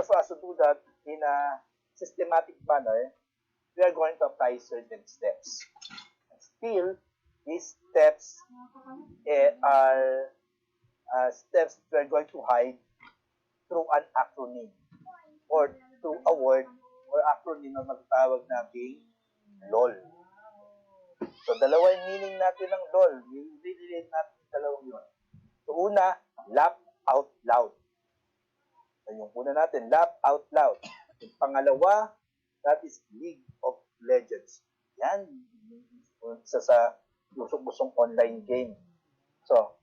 for us to do that in a systematic manner, we are going to apply certain steps. And still, these steps are steps we are going to hide through an acronym or through a word or acronym na magtawag natin LOL. So, dalawa yung meaning natin ng LOL. I-relate natin yung dalawang yun. So, una, laugh out loud. So, yung una natin, laugh out loud. Yung pangalawa, that is League of Legends. Yan, isa sa busong-busong online game. So,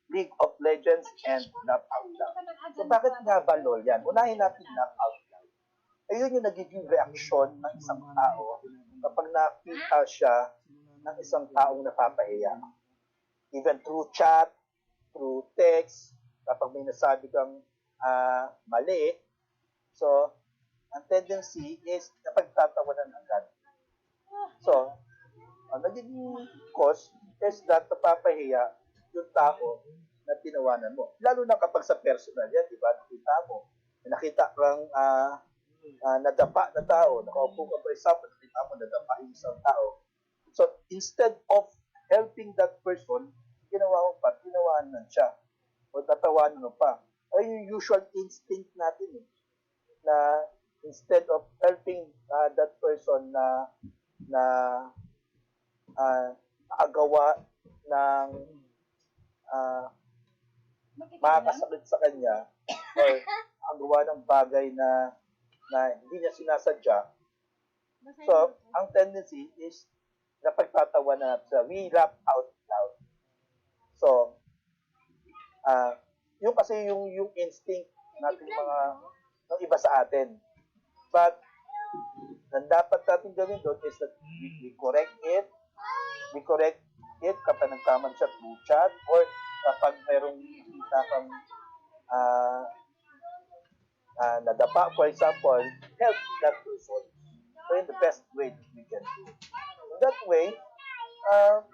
League of Legends and laugh out loud. So, bakit nga ba LOL yan? Unahin natin laugh out loud. Ayun yung nagiging reaksyon ng isang tao kapag nakita siya ng isang taong napapahiya. Even through chat, through text, kapag may nasabi kang mali, so, ang tendency is napagtatawanan agad. So, ang nagiging cause is that napapahiya yung tao na tinawanan mo. Lalo na kapag sa personal yan, di ba? Nakita kang nadapa na tao, nakaupo ka for example, nakita mo nadapa yung isang tao. So, instead of helping that person, ginawa mo pa, tinawanan siya. O tatawanan mo pa. Ay yung usual instinct natin na instead of helping that person na nakagawa ng makakasakit sa kanya or agawa ng bagay na hindi niya sinasadya. So, ang tendency is napagtatawa na sa we laugh out loud. So, yung kasi yung instinct natin ng iba sa atin. But, ang dapat natin gawin doon is that we correct it. We correct it kapag nagkaman siya through chat or kapag mayroong nakita kang nadapa, for example, help that person. So, in the best way that we can do. In that way,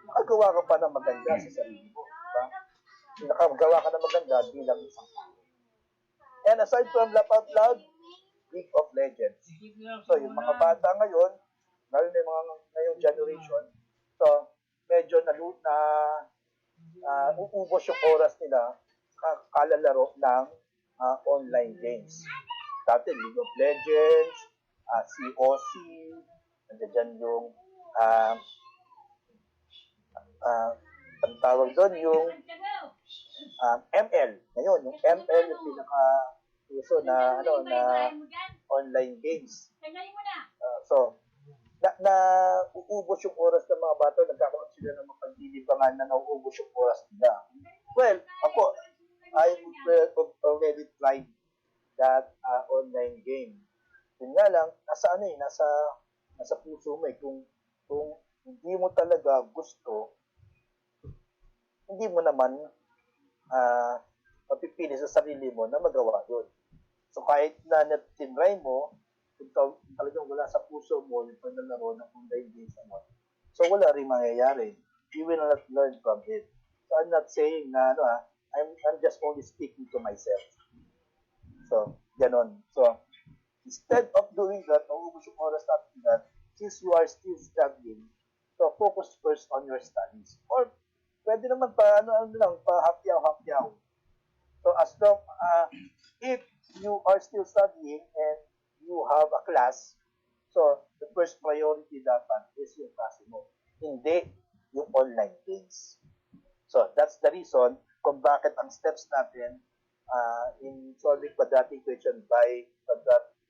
makagawa ka pa ng maganda sa sarili mo. Diba? Nakagawa ka ng maganda bilang isang tao. And aside from laugh out loud, League of Legends. So, yung mga bata ngayon, lalo na yung mga ngayong generation, so, medyo uubos yung oras nila sa kalalaro ng online games. Dati, League of Legends, COC, nandiyan yung ang tawag doon, yung ML. Ngayon, yung ML yung pinaka-uso na online games. So, uubos yung oras ng mga bata, nagkakaroon sila ng mga paglilibangan na nauubos yung oras nila. Well, ako, I already tried that online game. Yun nga lang, nasa puso mo kung hindi mo talaga gusto, hindi mo naman mapipili sa sarili mo na magawa yun. So kahit na tinry mo, kung talagang wala sa puso mo yung paglalaro ng online games mo, so wala rin mangyayari. You will not learn from it. So I'm not saying na I'm just only speaking to myself. So, ganon. So, instead of doing that, nauubos yung oras natin that, since you are still studying, so focus first on your studies. Or, pwede naman pa hapyaw-hapyaw. So, as long, if you are still studying and you have a class, so, the first priority dapat is yung klase mo. Hindi yung online games. So, that's the reason kung bakit ang steps natin in solving quadratic equation by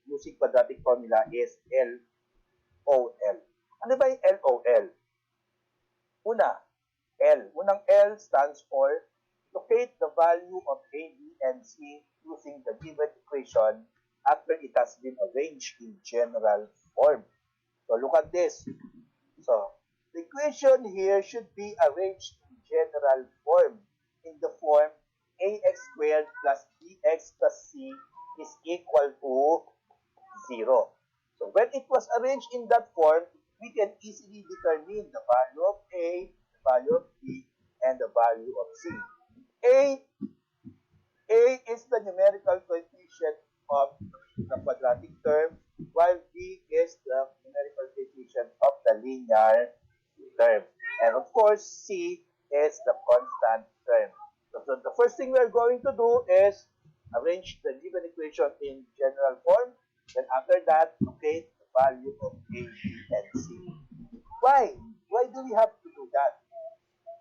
using quadratic formula is LOL. Ano ba yung LOL? Unang L stands for locate the value of A, B, and C using the given equation after it has been arranged in general form. So look at this. So the equation here should be arranged in general form. In the form ax squared plus bx plus c is equal to 0. So when it was arranged in that form, we can easily determine the value of a, the value of b, and the value of c. A is the numerical coefficient of the quadratic term, while B is the numerical coefficient of the linear term. And of course, C is the constant term. So the first thing we're going to do is arrange the given equation in general form. Then after that, locate the value of A, B, and C. Why? Why do we have to do that?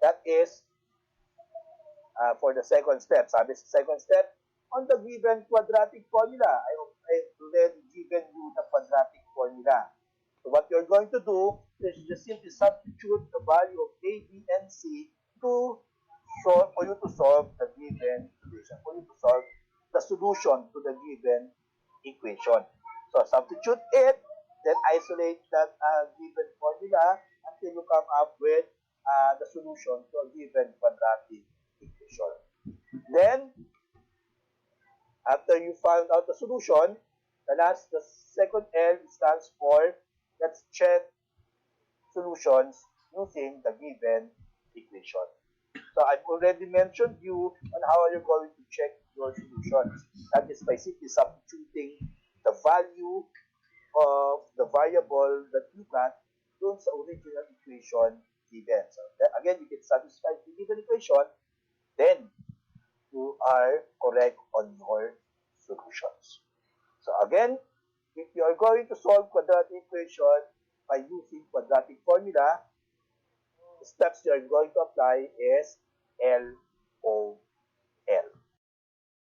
That is for the second step. Sabi sa second step, on the given quadratic formula, I already given you the quadratic formula. So what you're going to do is just simply substitute the value of A, B, and C to solve, for you to solve the given equation, for you to solve the solution to the given equation. So substitute it, then isolate that given formula until you come up with the solution to a given quadratic equation. Then, after you found out the solution, the second L stands for let's check solutions using the given equation. So I've already mentioned you on how you're going to check your solutions. That is by simply substituting the value of the variable that you got dun sa original equation given. So again, you can satisfy the given equation, then you are correct on your solutions. So again, if you are going to solve quadratic equation by using quadratic formula, the steps you are going to apply is LOL.